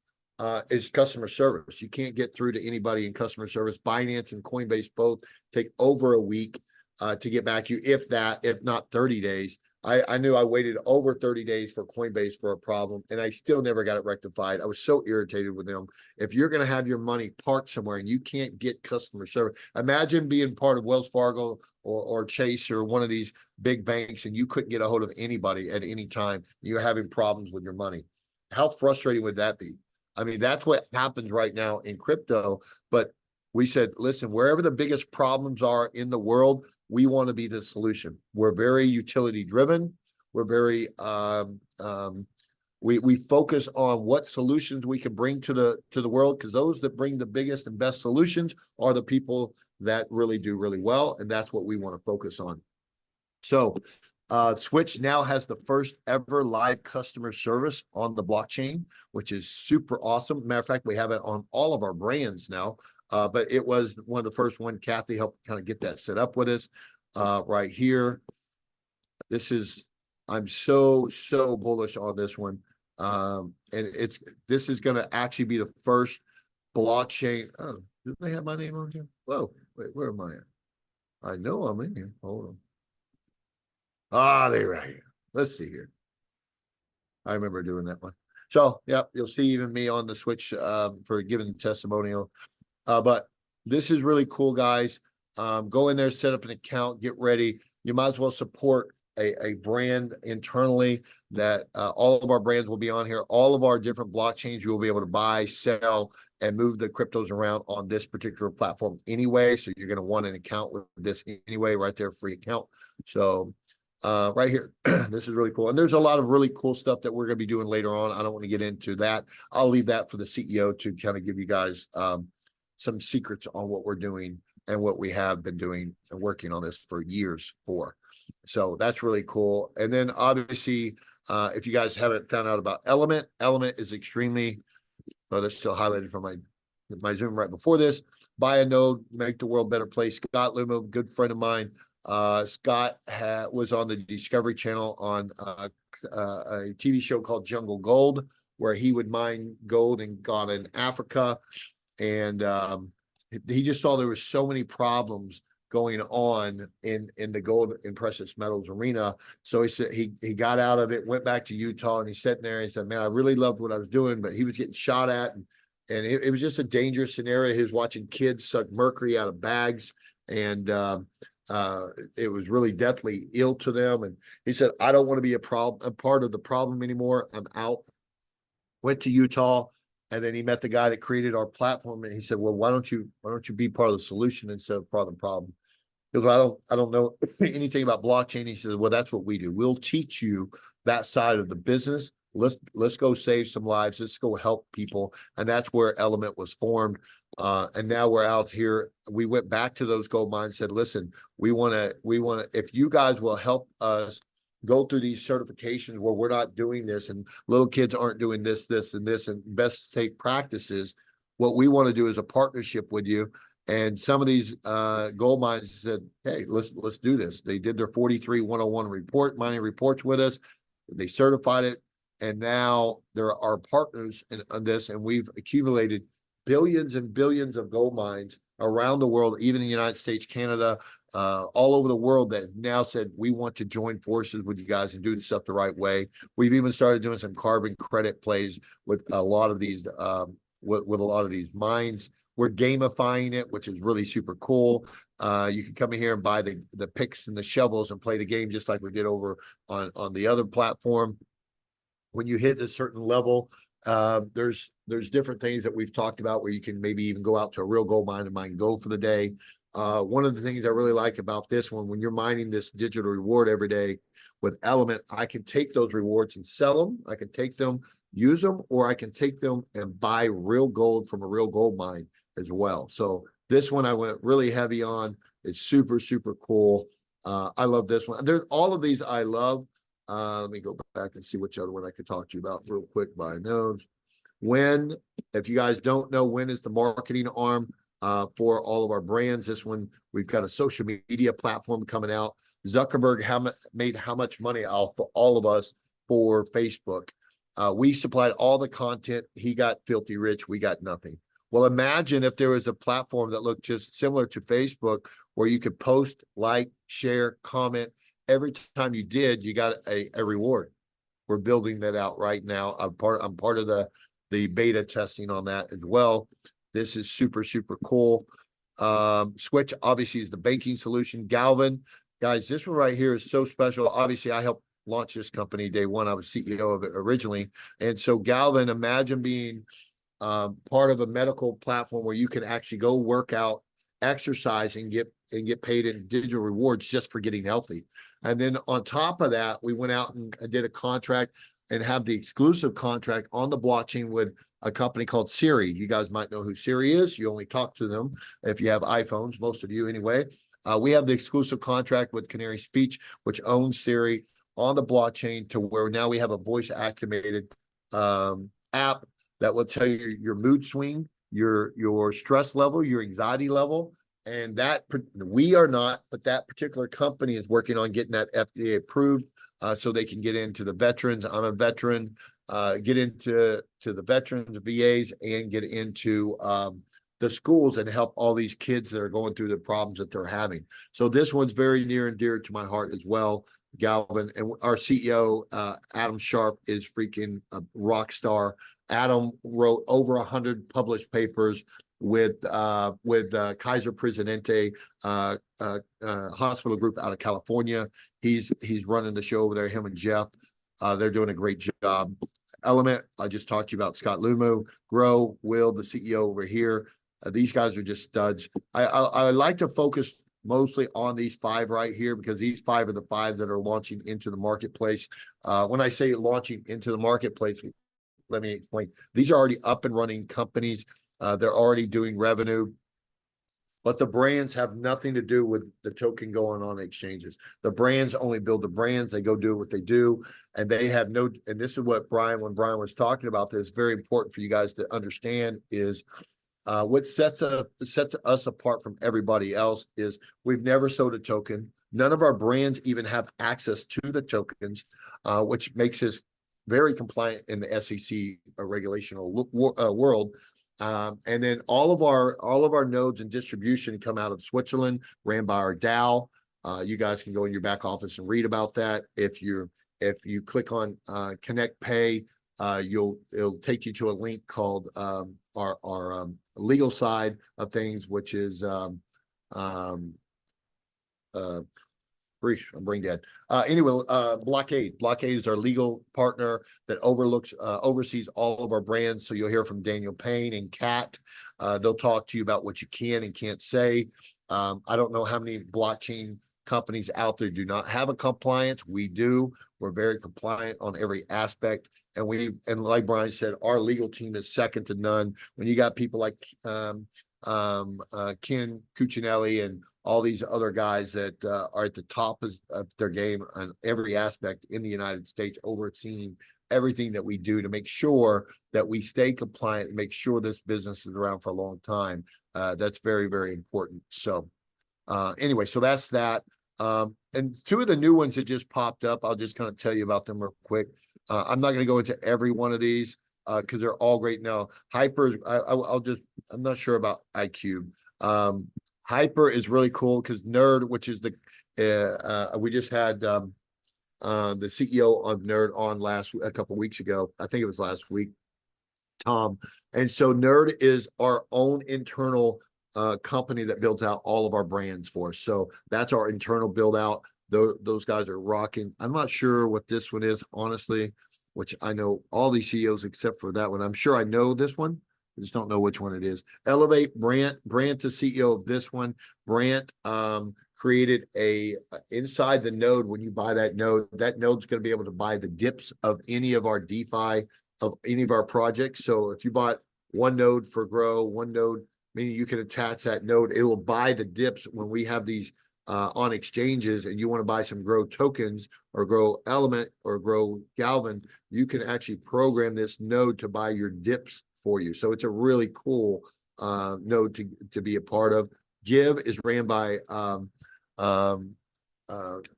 B: is customer service. You can't get through to anybody in customer service. Binance and Coinbase both take over a week to get back to you, if not 30 days. I knew I waited over 30 days for Coinbase for a problem, and I still never got it rectified. I was so irritated with them. If you're going to have your money parked somewhere and you can't get customer service, imagine being part of Wells Fargo or Chase or one of these big banks, and you couldn't get a hold of anybody at any time. You're having problems with your money. How frustrating would that be? I mean, that's what happens right now in crypto. But we said, listen, wherever the biggest problems are in the world, we want to be the solution. We're very utility driven. We're very we focus on what solutions we can bring to the world, because those that bring the biggest and best solutions are the people that really do really well, and that's what we want to focus on. So Switch now has the first ever live customer service on the blockchain, which is super awesome. Matter of fact, we have it on all of our brands now, but it was one of the first one. Kathy helped kind of get that set up with us right here. I'm so bullish on this one. And this is going to actually be the first blockchain. Oh, do they have my name on here? Whoa, wait, where am I at? I know I'm in here. Hold on. They're right here. Let's see here. I remember doing that one. So, yeah, you'll see even me on the Switch for giving the testimonial. But this is really cool, guys. Go in there, set up an account, get ready. You might as well support a brand internally that all of our brands will be on here. All of our different blockchains, you will be able to buy, sell, and move the cryptos around on this particular platform anyway. So you're going to want an account with this anyway, right there, free account. So right here, this is really cool. And there's a lot of really cool stuff that we're going to be doing later on. I don't want to get into that. I'll leave that for the CEO to kind of give you guys some secrets on what we're doing and what we have been doing and working on this for years for. So that's really cool. And then obviously, if you guys haven't found out about Element is extremely, oh, that's still highlighted from my Zoom right before this. Buy a node, make the world a better place. Scott Lumo, good friend of mine. Scott was on the Discovery Channel on a TV show called Jungle Gold, where he would mine gold in Ghana and Africa. And he just saw there was so many problems going on in the gold and precious metals arena. So he said he got out of it, went back to Utah, and he's sitting there and he said, man, I really loved what I was doing, but he was getting shot at, and it was just a dangerous scenario. He was watching kids suck mercury out of bags, and it was really deathly ill to them. And he said, I don't want to be a part of the problem anymore. I'm out. went to Utah, and then he met the guy that created our platform, and he said, well, why don't you be part of the solution instead of part of the problem? Because I don't know anything about blockchain. He says, well, that's what we do. We'll teach you that side of the business. Let's go save some lives. Let's go help people. And that's where Element was formed. And now we're out here. We went back to those gold mines, said, listen, we want to, if you guys will help us go through these certifications where we're not doing this and little kids aren't doing this, and best safe practices, what we want to do is a partnership with you. And some of these gold mines said, hey, let's do this. They did their 43-101 mining reports with us. They certified it. And now there are partners on this, and we've accumulated billions and billions of gold mines around the world, even in the United States, Canada, all over the world, that now said, we want to join forces with you guys and do this stuff the right way. We've even started doing some carbon credit plays with a lot of these with a lot of these mines. We're gamifying it, which is really super cool. You can come in here and buy the picks and the shovels and play the game just like we did over on the other platform. When you hit a certain level, there's different things that we've talked about where you can maybe even go out to a real gold mine and mine gold for the day. One of the things I really like about this one, when you're mining this digital reward every day with Element, I can take those rewards and sell them. I can take them, use them, or I can take them and buy real gold from a real gold mine as well. So this one I went really heavy on. It's super, super cool. I love this one. There's all of these I love. Let me go back and see which other one I could talk to you about real quick by nodes. When, if you guys don't know, when is the marketing arm for all of our brands. This one, we've got a social media platform coming out. Zuckerberg made how much money off for all of us for Facebook? We supplied all the content. He got filthy rich. We got nothing. Well, imagine if there was a platform that looked just similar to Facebook where you could post, like, share, comment. Every time you did, you got a reward. We're building that out right now. I'm part of the beta testing on that as well. This is super, super cool. Switch obviously is the banking solution. Galvin, guys, this one right here is so special. Obviously, I helped launch this company day one. I was CEO of it originally. And so Galvin, imagine being part of a medical platform where you can actually go work out, exercise, and get paid in digital rewards just for getting healthy. And then on top of that, we went out and did a contract and have the exclusive contract on the blockchain with a company called Siri. You guys might know who Siri is. You only talk to them if you have iPhones, most of you anyway. We have the exclusive contract with Canary Speech, which owns Siri, on the blockchain, to where now we have a voice activated app that will tell you your mood swing, your stress level, your anxiety level. And that we are not, but that particular company is working on getting that FDA approved so they can get into the veterans. I'm a veteran, get into the veterans, VAs, and get into the schools and help all these kids that are going through the problems that they're having. So this one's very near and dear to my heart as well, Galvin. And our CEO, Adam Sharp, is freaking a rock star. Adam wrote over 100 published papers with Kaiser Presidente hospital group out of California. He's running the show over there, him and Jeff. They're doing a great job. Element, I just talked to you about Scott Lumo. Grow, Will, the CEO over here. These guys are just studs. I like to focus mostly on these five right here because these five are the five that are launching into the marketplace. When I say launching into the marketplace, let me explain. These are already up and running companies. They're already doing revenue, but the brands have nothing to do with the token going on exchanges. The brands only build the brands. They go do what they do, and they have no. And this is what when Brian was talking about this, very important for you guys to understand is what sets us apart from everybody else is we've never sold a token. None of our brands even have access to the tokens, which makes us very compliant in the SEC regulational world. And then all of our nodes and distribution come out of Switzerland, ran by our DAO. You guys can go in your back office and read about that. If you click on Connect Pay, it'll take you to a link called our legal side of things, which is I'm brain dead. Anyway, Blockade. Blockade is our legal partner that oversees all of our brands. So you'll hear from Daniel Payne and Kat. They'll talk to you about what you can and can't say. I don't know how many blockchain companies out there do not have a compliance. We do. We're very compliant on every aspect. And like Brian said, our legal team is second to none. When you got people like Ken Cuccinelli and all these other guys that are at the top of their game on every aspect in the United States, overseeing everything that we do to make sure that we stay compliant and make sure this business is around for a long time. That's very, very important. So anyway, so that's that. And two of the new ones that just popped up, I'll just kind of tell you about them real quick. I'm not going to go into every one of these because they're all great now. Hyper, I'm not sure about iCube. Hyper is really cool because Nerd, which is we just had the CEO of Nerd on a couple weeks ago. I think it was last week, Tom. And so Nerd is our own internal company that builds out all of our brands for us. So that's our internal build out. Those guys are rocking. I'm not sure what this one is, honestly, which I know all these CEOs except for that one. I'm sure I know this one. I just don't know which one it is. Elevate Brant to CEO of this one. Brant created inside the node. When you buy that node's going to be able to buy the dips of any of our DeFi of any of our projects. So if you bought one node for Grow, one node, meaning you can attach that node, it will buy the dips when we have these on exchanges and you want to buy some Grow tokens or Grow Element or Grow Galvin, you can actually program this node to buy your dips for you. So it's a really cool node to be a part of. Give is ran by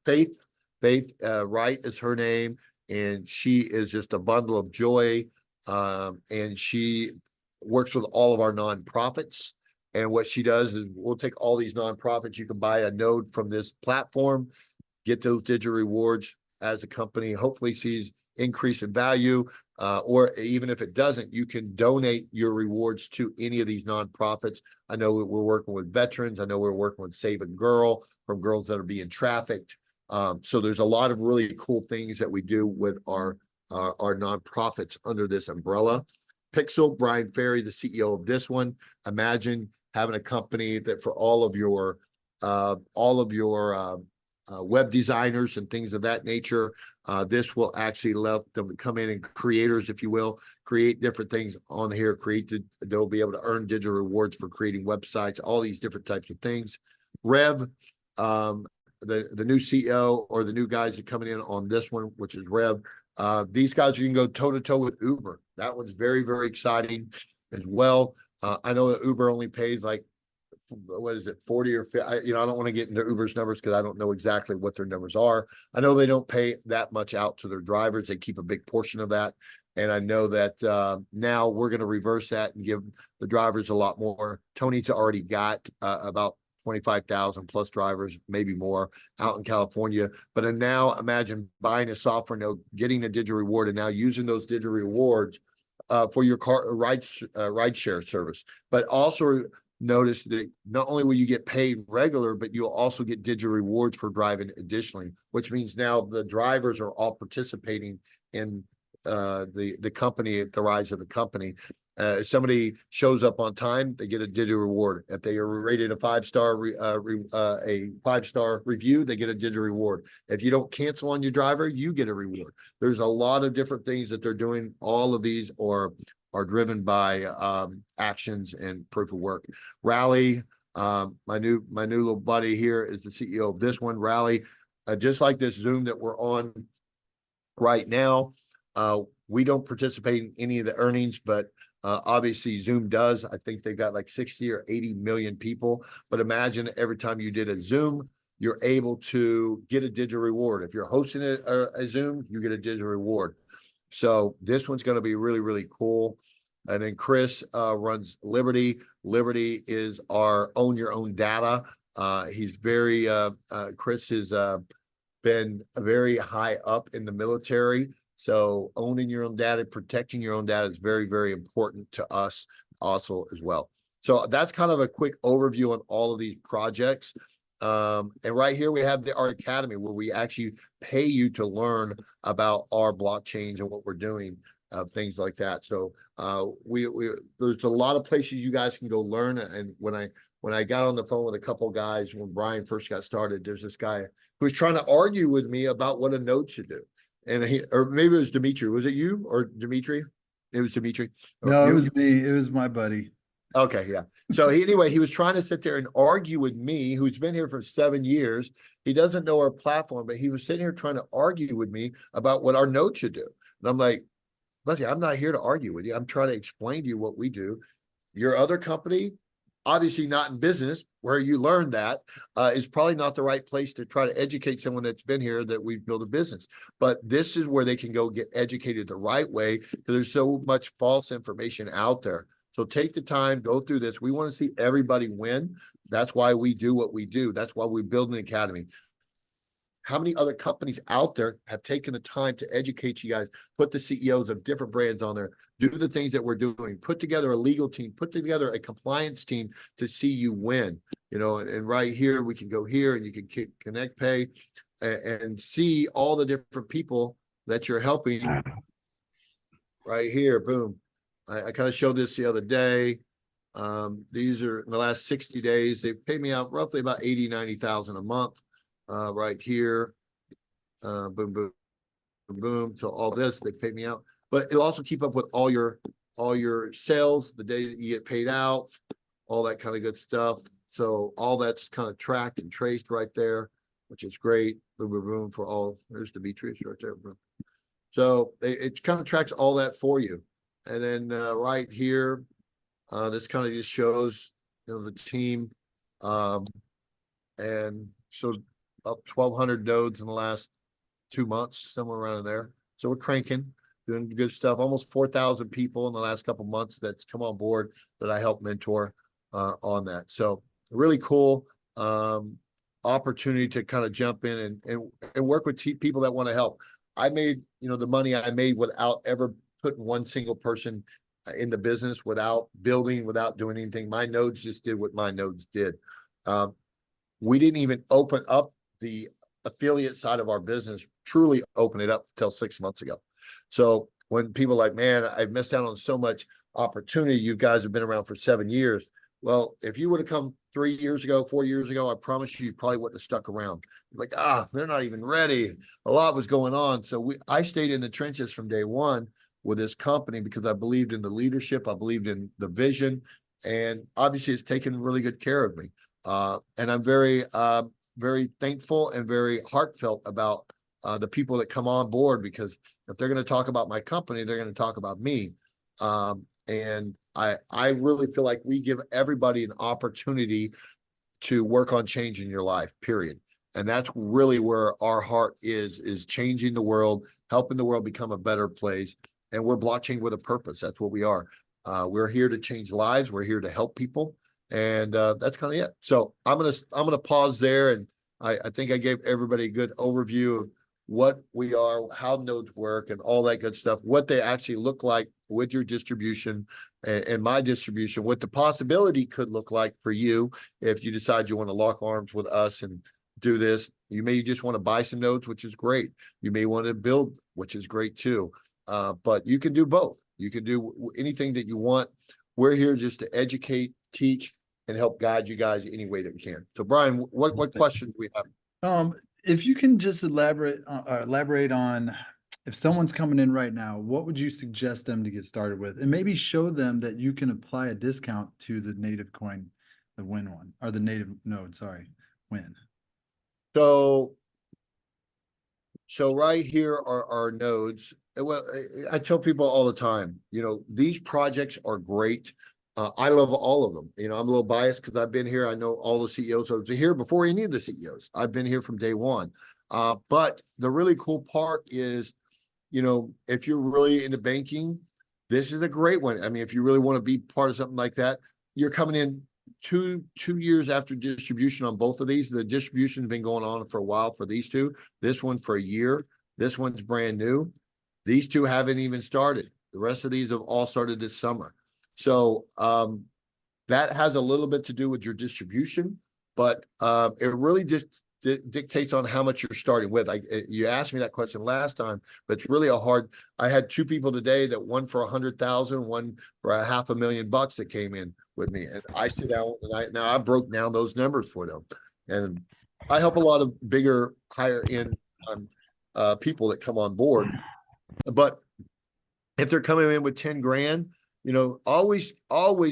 B: Faith. Faith Wright is her name, and she is just a bundle of joy. And she works with all of our nonprofits. And what she does is we'll take all these nonprofits. You can buy a node from this platform, get those digital rewards as a company, hopefully sees increase in value. Or even if it doesn't, you can donate your rewards to any of these nonprofits. I know we're working with veterans. I know we're working with Save a Girl from girls that are being trafficked. So there's a lot of really cool things that we do with our nonprofits under this umbrella. Pixel, Brian Ferry, the CEO of this one. Imagine having a company that for all of your web designers and things of that nature, this will actually let them come in and creators, if you will, create different things on here. They'll be able to earn digital rewards for creating websites, all these different types of things. Rev, the new CEO or the new guys that are coming in on this one, which is Rev. These guys, you can go toe to toe with Uber. That one's very, very exciting as well. I know that Uber only pays like, what is it, 40 or 50? I don't want to get into Uber's numbers because I don't know exactly what their numbers are. I know they don't pay that much out to their drivers. They keep a big portion of that. And I know that now we're going to reverse that and give the drivers a lot more. Tony's already got about 25,000 plus drivers, maybe more, out in California. But now imagine buying a software node, getting a digital reward, and now using those digital rewards for your ride share service. But also notice that not only will you get paid regular, but you'll also get digital rewards for driving additionally, which means now the drivers are all participating in the company, the rise of the company. If somebody shows up on time, they get a digital reward. If they are rated a 5-star review, they get a digital reward. If you don't cancel on your driver, you get a reward. There's a lot of different things that they're doing. All of these are driven by actions and proof of work. Rally, my new little buddy here is the CEO of this one. Rally, just like this Zoom that we're on right now, we don't participate in any of the earnings, but obviously Zoom does. I think they've got like 60 or 80 million people. But imagine every time you did a Zoom, you're able to get a digital reward. If you're hosting a Zoom, you get a digital reward. So this one's going to be really, really cool. And then Chris runs Liberty. Liberty is our own your own data. He's very, Chris has been very high up in the military. So owning your own data, protecting your own data is very, very important to us also as well. So that's kind of a quick overview on all of these projects. And right here we have our academy where we actually pay you to learn about our blockchains and what we're doing, things like that. So we there's a lot of places you guys can go learn. And when I got on the phone with a couple of guys when Brian first got started, there's this guy who was trying to argue with me about what a node should do. And or maybe it was Dimitri. Was it you or Dimitri? It was Dimitri. Or
A: No, it
B: you?
A: was me. It was my buddy.
B: Okay, yeah. So anyway, he was trying to sit there and argue with me, who's been here for 7 years. He doesn't know our platform, but he was sitting here trying to argue with me about what our node should do. And I'm like, Leslie, I'm not here to argue with you. I'm trying to explain to you what we do. Your other company, obviously not in business, where you learned that, is probably not the right place to try to educate someone that's been here that we've built a business. But this is where they can go get educated the right way because there's so much false information out there. So take the time, go through this. We want to see everybody win. That's why we do what we do. That's why we build an academy. How many other companies out there have taken the time to educate you guys, put the CEOs of different brands on there, do the things that we're doing, put together a legal team, put together a compliance team to see you win, and right here, we can go here and you can connect pay and see all the different people that you're helping right here. Boom. I kind of showed this the other day. These are in the last 60 days, they pay me out roughly about 80, 90,000 a month. Right here, boom, boom, boom, boom, to all this, they pay me out. But it'll also keep up with all your sales, the day that you get paid out, all that kind of good stuff. So all that's kind of tracked and traced right there, which is great. Boom, boom, boom for all. There's Demetrius right there. Boom. So it kind of tracks all that for you. And then right here, this kind of just shows the team, and so up 1,200 nodes in the last 2 months, somewhere around there. So we're cranking, doing good stuff. Almost 4,000 people in the last couple months that's come on board that I help mentor on that. So really cool opportunity to kind of jump in and work with people that want to help. I made the money I made without ever putting one single person in the business, without building, without doing anything. My nodes just did what my nodes did. We didn't even open up the affiliate side of our business, truly open it up until 6 months ago. So when people are like, man, I've missed out on so much opportunity. You guys have been around for 7 years. Well, if you would have come 3 years ago, 4 years ago, I promise you probably wouldn't have stuck around. Like, they're not even ready. A lot was going on. So I stayed in the trenches from day one with this company because I believed in the leadership. I believed in the vision. And obviously it's taken really good care of me. And I'm very thankful and very heartfelt about the people that come on board, because if they're going to talk about my company, they're going to talk about me. And I really feel like we give everybody an opportunity to work on changing your life, period. And that's really where our heart is changing the world, helping the world become a better place. And we're blockchain with a purpose. That's what we are. We're here to change lives. We're here to help people. And that's kind of it. So I'm gonna pause there, and I think I gave everybody a good overview of what we are, how nodes work, and all that good stuff, what they actually look like with your distribution and my distribution, what the possibility could look like for you if you decide you want to lock arms with us and do this. You may just want to buy some nodes, which is great. You may want to build, which is great too. But you can do both. You can do anything that you want. We're here just to educate, teach, and help guide you guys any way that we can. So Brian, what questions do we have?
A: If you can just elaborate on if someone's coming in right now, what would you suggest them to get started with? And maybe show them that you can apply a discount to the native coin, the win one, or the native node, sorry, win.
B: So right here are our nodes. Well, I tell people all the time, these projects are great. I love all of them. I'm a little biased because I've been here. I know all the CEOs. I was here before any of the CEOs. I've been here from day one. But the really cool part is, if you're really into banking, this is a great one. I mean, if you really want to be part of something like that, you're coming in two years after distribution on both of these. The distribution's been going on for a while for these two. This one for a year. This one's brand new. These two haven't even started. The rest of these have all started this summer. So that has a little bit to do with your distribution. but it really just dictates on how much you're starting with. You asked me that question last time, but it's really a hard. I had two people today that one for 100,000, one for $500,000 that came in with me, and I sit down and I broke down those numbers for them, and I help a lot of bigger, higher end people that come on board, but if they're coming in with 10 grand, always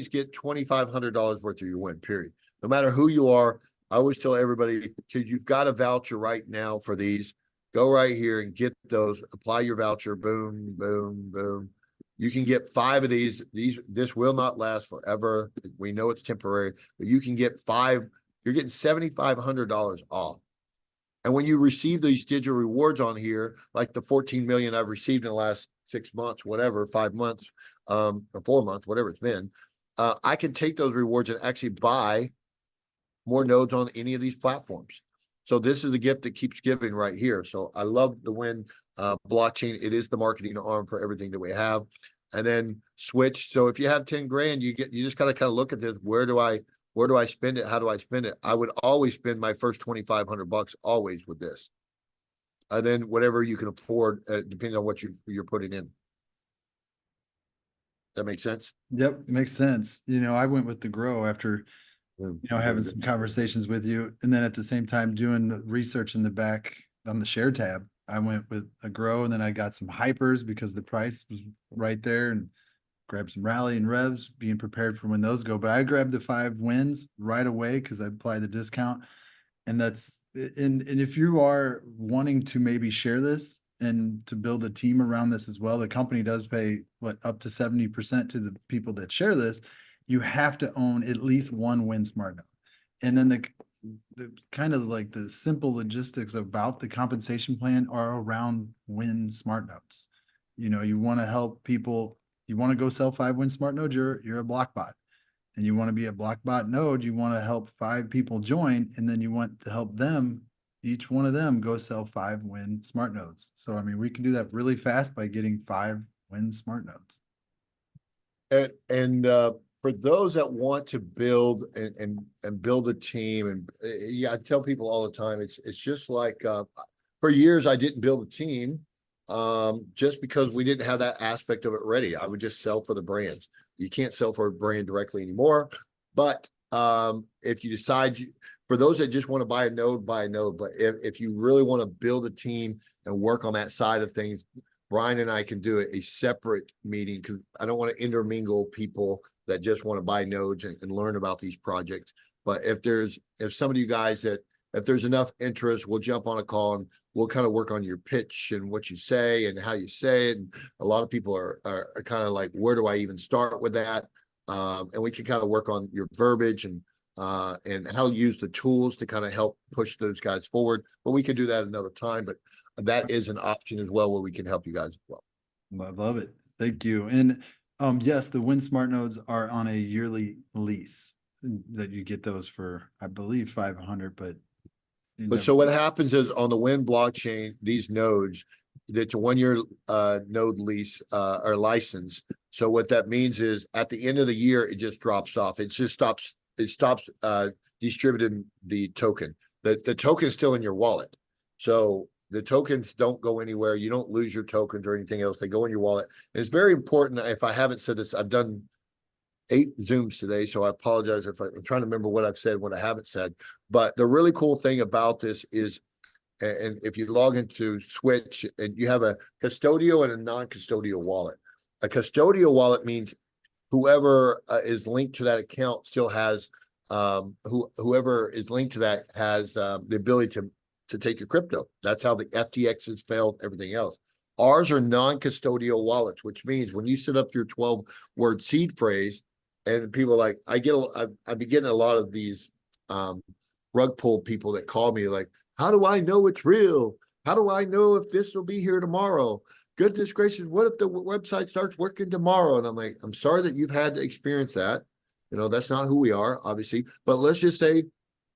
B: get $2,500 worth of your win, period. No matter who you are, I always tell everybody, because you've got a voucher right now for these, go right here and get those, apply your voucher, boom, boom, boom. You can get 5 of these. This will not last forever. We know it's temporary, but you can get 5. You're getting $7,500 off. And when you receive these digital rewards on here, like the 14 million I've received in the last 6 months, whatever, 5 months, or 4 months, whatever it's been, I can take those rewards and actually buy more nodes on any of these platforms. So this is the gift that keeps giving right here. So I love the Win blockchain. It is the marketing arm for everything that we have. And then switch. So if you have 10 grand, you just got to kind of look at this. Where do I spend it? How do I spend it? I would always spend my first $2,500 always with this. And then whatever you can afford, depending on what you're putting in. That makes sense?
A: Yep, makes sense. I went with the grow after, having some conversations with you. And then at the same time, doing research in the back on the share tab, I went with a grow, and then I got some hypers because the price was right there, and grabbed some rally and revs, being prepared for when those go. But I grabbed the 5 wins right away because I applied the discount. And and if you are wanting to maybe share this and to build a team around this as well, the company does pay up to 70% to the people that share this. You have to own at least one Win Smart Node. And then the kind of like the simple logistics about the compensation plan are around Win Smart Nodes. You want to help people. You want to go sell 5 Win Smart Nodes, you're a block bot. And you want to be a block bot node, you want to help 5 people join, and then you want to help them, each one of them, go sell 5 Win Smart Nodes. So, I mean, we can do that really fast by getting 5 Win Smart Nodes.
B: And for those that want to build and build a team, and yeah, I tell people all the time, it's just like for years I didn't build a team just because we didn't have that aspect of it ready. I would just sell for the brands. You can't sell for a brand directly anymore. But if you decide, for those that just want to buy a node, buy a node. But if you really want to build a team and work on that side of things, Brian and I can do a separate meeting, because I don't want to intermingle people that just want to buy nodes and learn about these projects. But if some of you guys if there's enough interest, we'll jump on a call and we'll kind of work on your pitch and what you say and how you say it. And a lot of people are kind of like, where do I even start with that? And we can kind of work on your verbiage and how to use the tools to kind of help push those guys forward. But we can do that another time. But that is an option as well, where we can help you guys as well.
A: I love it. Thank you. And yes, the Win Smart Nodes are on a yearly lease that you get those for, I believe, 500, but
B: so what happens is on the Win blockchain, these nodes, it's a 1-year node lease or license. So what that means is at the end of the year, it just drops off. It stops distributing the token. The token is still in your wallet. So the tokens don't go anywhere. You don't lose your tokens or anything else. They go in your wallet. And it's very important. If I haven't said this, I've done 8 Zooms today, so I apologize if I'm trying to remember what I've said, what I haven't said. But the really cool thing about this is, and if you log into Switch and you have a custodial and a non-custodial wallet. A custodial wallet means whoever is linked to that account still has whoever is linked to that has the ability to take your crypto. That's how the FTX has failed, everything else. Ours are non-custodial wallets, which means when you set up your 12-word seed phrase, and people are like, I've been getting a lot of these rug pull people that call me like, how do I know it's real? How do I know if this will be here tomorrow? Goodness gracious, what if the website starts working tomorrow? And I'm like, I'm sorry that you've had to experience that. That's not who we are, obviously. But let's just say,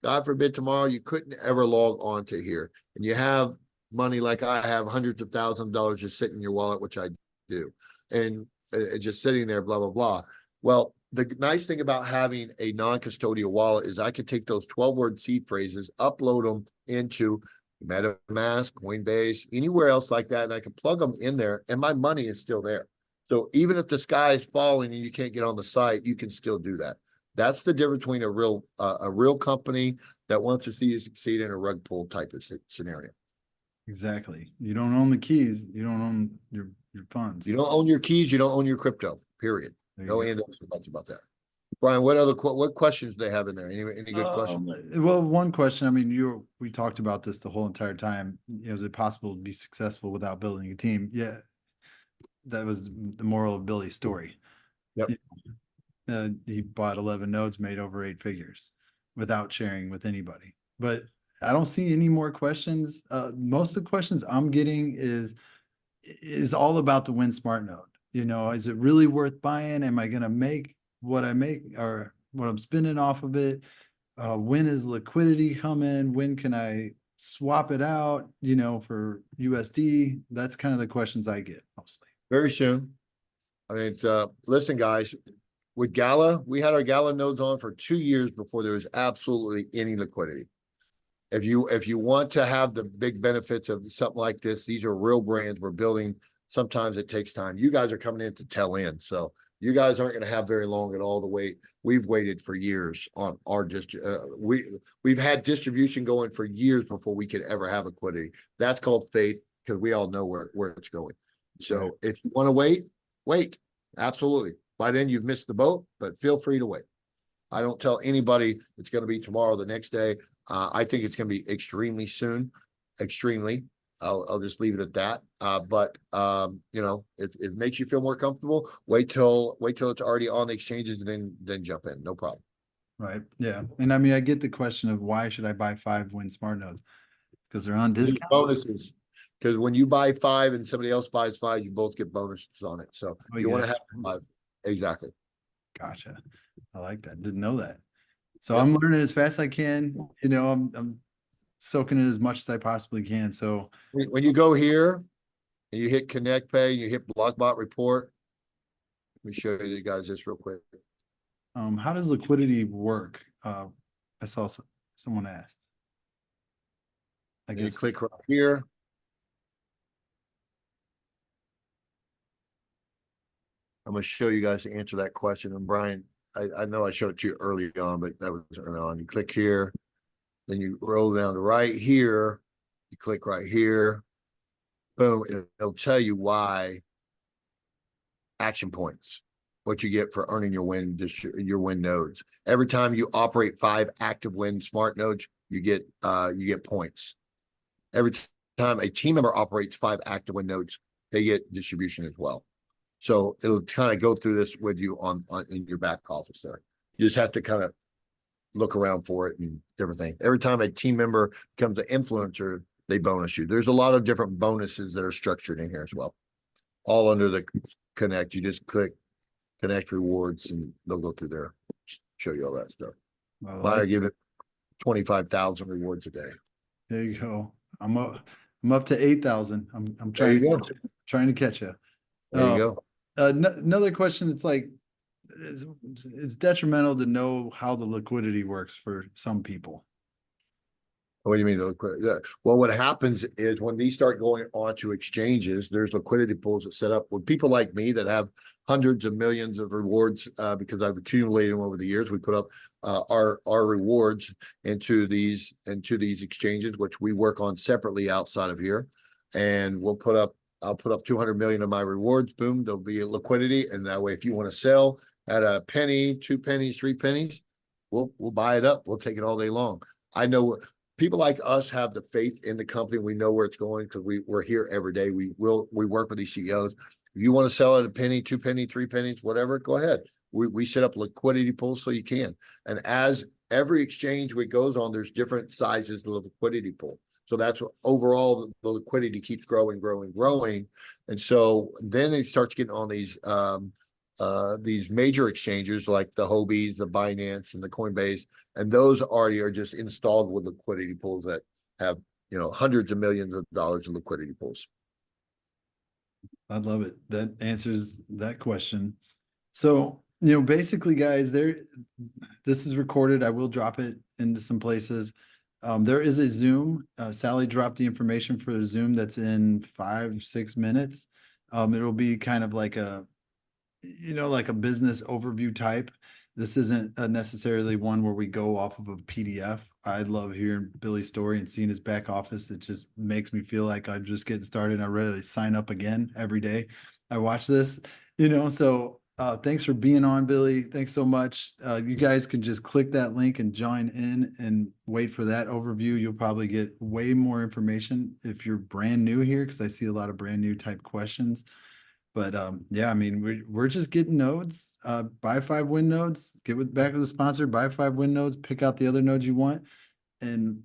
B: God forbid, tomorrow you couldn't ever log on to here, and you have money like I have, hundreds of thousands of dollars just sitting in your wallet, which I do, and it's just sitting there, blah, blah, blah. Well, the nice thing about having a non-custodial wallet is I could take those 12-word seed phrases, upload them into MetaMask, Coinbase, anywhere else like that, and I can plug them in there, and my money is still there. So even if the sky is falling and you can't get on the site, you can still do that. That's the difference between a real company that wants to see you succeed in a rug pull type of scenario.
A: Exactly. You don't own the keys. You don't own your funds.
B: You don't own your keys, you don't own your crypto, period.
A: There
B: No
A: you
B: and buts about that. Brian, what questions do they have in there? Any good
A: go.
B: questions?
A: Well, one question. I mean, we talked about this the whole entire time. Is it possible to be successful without building a team? Yeah, that was the moral of Billy's story.
B: Yep.
A: He bought 11 nodes, made over 8 figures without sharing with anybody. But I don't see any more questions. Most of the questions I'm getting is all about the Win Smart node. You know, is it really worth buying? Am I going to make what I make or what I'm spending off of it? When is liquidity coming? When can I swap it out, you know, for USD? That's kind of the questions I get mostly.
B: Very soon. I mean, listen, guys, with Gala, we had our Gala nodes on for 2 years before there was absolutely any liquidity. If you want to have the big benefits of something like this, these are real brands we're building. Sometimes it takes time. You guys are coming in to tell in, so you guys aren't going to have very long at all to wait. We've waited for years on our we've had distribution going for years before we could ever have liquidity. That's called faith, because we all know where it's going. So
A: Right.
B: if you want to wait. Absolutely. By then you've missed the boat, but feel free to wait. I don't tell anybody it's going to be tomorrow, the next day. I think it's going to be extremely soon. Extremely. I'll just leave it at that. But you know, it makes you feel more comfortable. Wait till it's already on the exchanges and then jump in. No problem.
A: Right. Yeah. And I mean, I get the question of why should I buy 5 Win Smart nodes? Because they're on
B: There's
A: discount.
B: bonuses. Because when you buy 5 and somebody else buys 5, you both get bonuses on it. So
A: Oh,
B: you want to
A: get
B: have 5. Exactly.
A: Gotcha. I like that. Didn't know that. So
B: Yep.
A: I'm learning as fast as I can. You know, I'm soaking it as much as I possibly can. So
B: When you go here and you hit Connect Pay, you hit Blockbot Report. Let me show you guys this real quick.
A: how does liquidity work? I saw someone asked. I
B: And you
A: guess.
B: click right here. I'm going to show you guys to answer that question. And Brian, I know I showed it to you early on, but that was early on. You click here, then you roll down to right here. You click right here. Boom. It'll tell you why action points, what you get for earning your win nodes. Every time you operate 5 active Win Smart nodes, you get points. Every time a team member operates 5 active Win nodes, they get distribution as well. So it'll kind of go through this with you on in your back office there. You just have to kind of look around for it and different things. Every time a team member becomes an influencer, they bonus you. There's a lot of different bonuses that are structured in here as well. All under the Connect. You just click Connect rewards and they'll go through there, show you all that stuff. I give it 25,000 rewards a day.
A: There you go. I'm up to 8,000. I'm
B: There you go.
A: trying to catch you.
B: There you go.
A: Another question. It's like it's detrimental to know how the liquidity works for some people.
B: What do you mean? Well, what happens is when these start going onto exchanges, there's liquidity pools that set up with people like me that have hundreds of millions of rewards because I've accumulated them over the years. We put up our rewards into these exchanges, which we work on separately outside of here, and I'll put up 200 million of my rewards. Boom, there'll be a liquidity, and that way, if you want to sell at a penny, 2 pennies, 3 pennies, we'll buy it up. We'll take it all day long. I know people like us have the faith in the company. We know where it's going because we're here every day. We work with these CEOs. If you want to sell at a penny, 2 penny, 3 pennies, whatever, go ahead. We set up liquidity pools so you can. And as every exchange we goes on, there's different sizes of the liquidity pool. So that's what overall the liquidity keeps growing. And so then it starts getting on these major exchanges like the Hobies, the Binance, and the Coinbase, and those already are just installed with liquidity pools that have hundreds of millions of dollars in liquidity pools.
A: I love it. That answers that question. So Basically, guys, this is recorded. I will drop it into some places. There is a Zoom. Sally dropped the information for a Zoom that's in 5, 6 minutes. It'll be kind of like like a business overview type. This isn't necessarily one where we go off of a PDF. I love hearing Billy's story and seeing his back office. It just makes me feel like I'm just getting started and I'm ready to sign up again every day. I watch this, so thanks for being on, Billy. Thanks so much. You guys can just click that link and join in and wait for that overview. You'll probably get way more information if you're brand new here, because I see a lot of brand new type questions. But yeah, I mean, we're just getting nodes. Buy 5 win nodes, get with back with the sponsor, buy 5 win nodes, pick out the other nodes you want. And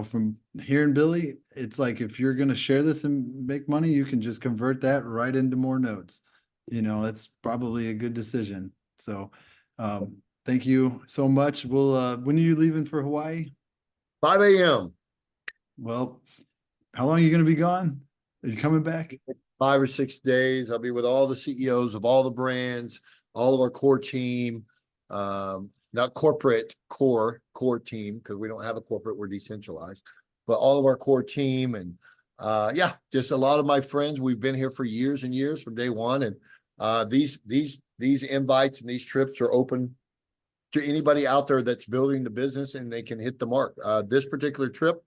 A: from hearing Billy, it's like if you're gonna share this and make money, you can just convert that right into more nodes. That's probably a good decision. So thank you so much. When are you leaving for Hawaii?
B: 5 a.m.
A: Well, how long are you gonna be gone? Are you coming back?
B: 5 or 6 days. I'll be with all the CEOs of all the brands, all of our core team, not corporate core team, because we don't have a corporate, we're decentralized, but all of our core team. And yeah, just a lot of my friends. We've been here for years and years from day one. And these invites and these trips are open to anybody out there that's building the business and they can hit the mark. This particular trip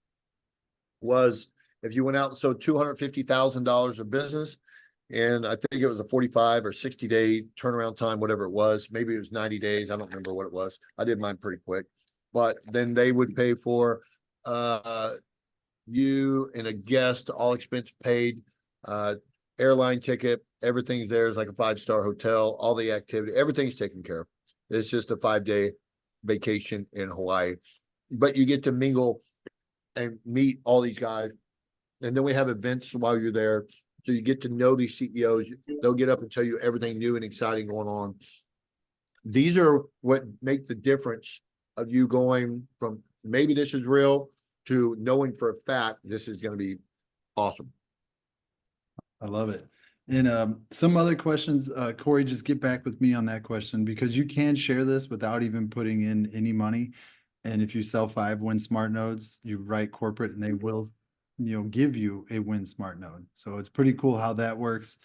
B: was, if you went out and sold $250,000 of business, and I think it was a 45 or 60-day turnaround time, whatever it was. Maybe it was 90 days. I don't remember what it was. I did mine pretty quick. But then they would pay for you and a guest, all expense paid, airline ticket, everything's there. It's like a 5-star hotel, all the activity, everything's taken care of. It's just a 5-day vacation in Hawaii. But you get to mingle and meet all these guys. And then we have events while you're there. So you get to know these CEOs. They'll get up and tell you everything new and exciting going on. These are what make the difference of you going from maybe this is real to knowing for a fact this is going to be awesome.
A: I love it. And some other questions, Corey, just get back with me on that question, because you can share this without even putting in any money. And if you sell 5 win smart nodes, you write corporate and they will, give you a win smart node. So it's pretty cool how that works.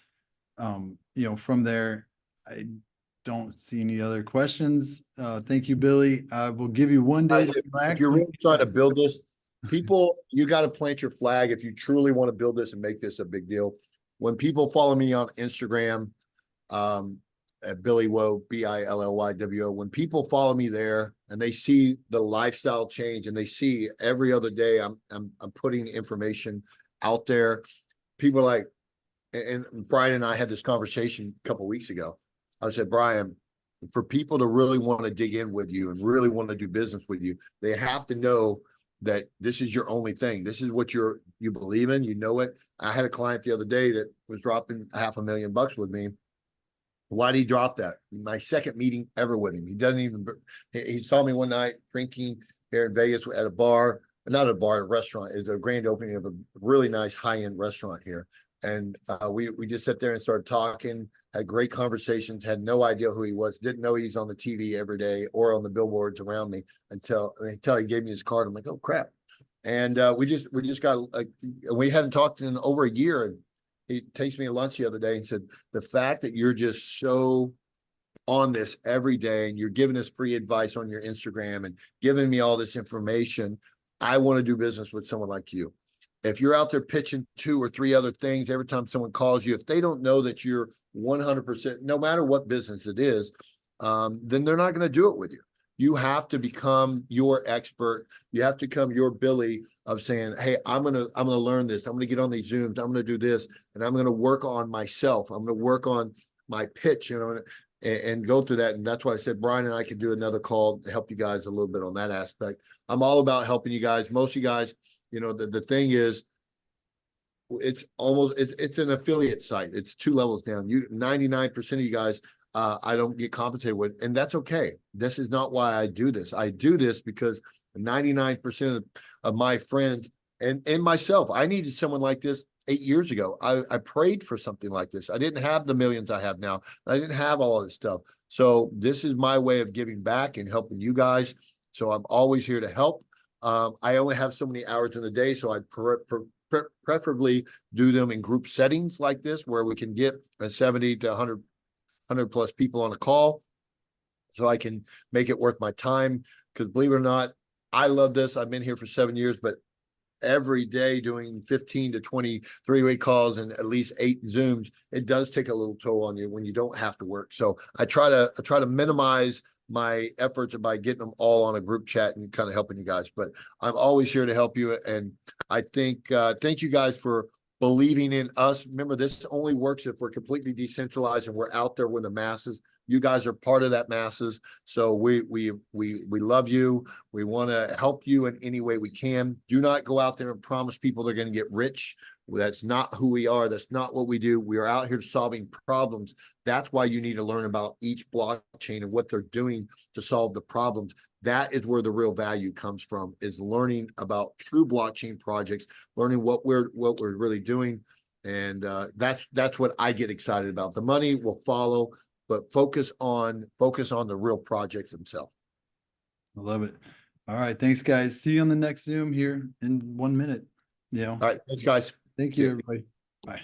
A: From there, I don't see any other questions. Thank you, Billy. We'll give you one day to relax.
B: If you're really trying to build this, people, you got to plant your flag if you truly want to build this and make this a big deal. When people follow me on Instagram, at Billy Woe, BILLYWO, when people follow me there and they see the lifestyle change and they see every other day I'm putting information out there, people are like, and Brian and I had this conversation a couple of weeks ago. I said, Brian, for people to really want to dig in with you and really want to do business with you, they have to know that this is your only thing. This is what you believe in, you know it. I had a client the other day that was dropping $500,000 with me. Why did he drop that? My second meeting ever with him. He doesn't even, he saw me one night drinking here in Vegas at a bar, not a bar, a restaurant. It's a grand opening of a really nice high-end restaurant here. And we just sat there and started talking, had great conversations, had no idea who he was, didn't know he's on the TV every day or on the billboards around me until he gave me his card. I'm like, oh crap. And we just got, we hadn't talked in over a year. And he takes me to lunch the other day and said, the fact that you're just so on this every day and you're giving us free advice on your Instagram and giving me all this information, I want to do business with someone like you. If you're out there pitching 2 or 3 other things every time someone calls you, if they don't know that you're 100%, no matter what business it is, then they're not going to do it with you. You have to become your expert. You have to become your Billy of saying, hey, I'm gonna learn this. I'm gonna get on these Zooms. I'm gonna do this, and I'm gonna work on myself. I'm gonna work on my pitch, and go through that. And that's why I said Brian and I could do another call to help you guys a little bit on that aspect. I'm all about helping you guys. Most of you guys, the thing is, it's an affiliate site. It's 2 levels down. 99% of you guys, I don't get compensated with, and that's okay. This is not why I do this. I do this because 99% of my friends and myself, I needed someone like this 8 years ago. I prayed for something like this. I didn't have the millions I have now. I didn't have all of this stuff. So this is my way of giving back and helping you guys. So I'm always here to help. I only have so many hours in the day, so I preferably do them in group settings like this, where we can get 70 to 100 plus people on a call, so I can make it worth my time. Because believe it or not, I love this. I've been here for 7 years, but every day doing 15 to 20 three-way calls and at least 8 Zooms, it does take a little toll on you when you don't have to work. So I try to minimize my efforts by getting them all on a group chat and kind of helping you guys. But I'm always here to help you. And I think thank you guys for believing in us. Remember, this only works if we're completely decentralized and we're out there with the masses. You guys are part of that masses. So we love you. We want to help you in any way we can. Do not go out there and promise people they're going to get rich. That's not who we are. That's not what we do. We are out here solving problems. That's why you need to learn about each blockchain and what they're doing to solve the problems. That is where the real value comes from, is learning about true blockchain projects, learning what we're really doing. And that's what I get excited about. The money will follow, but focus on the real projects themselves.
A: I love it. All right. Thanks, guys. See you on the next Zoom here in 1 minute.
B: All right. Thanks, guys.
A: Thank
B: See
A: you,
B: ya.
A: everybody. Bye.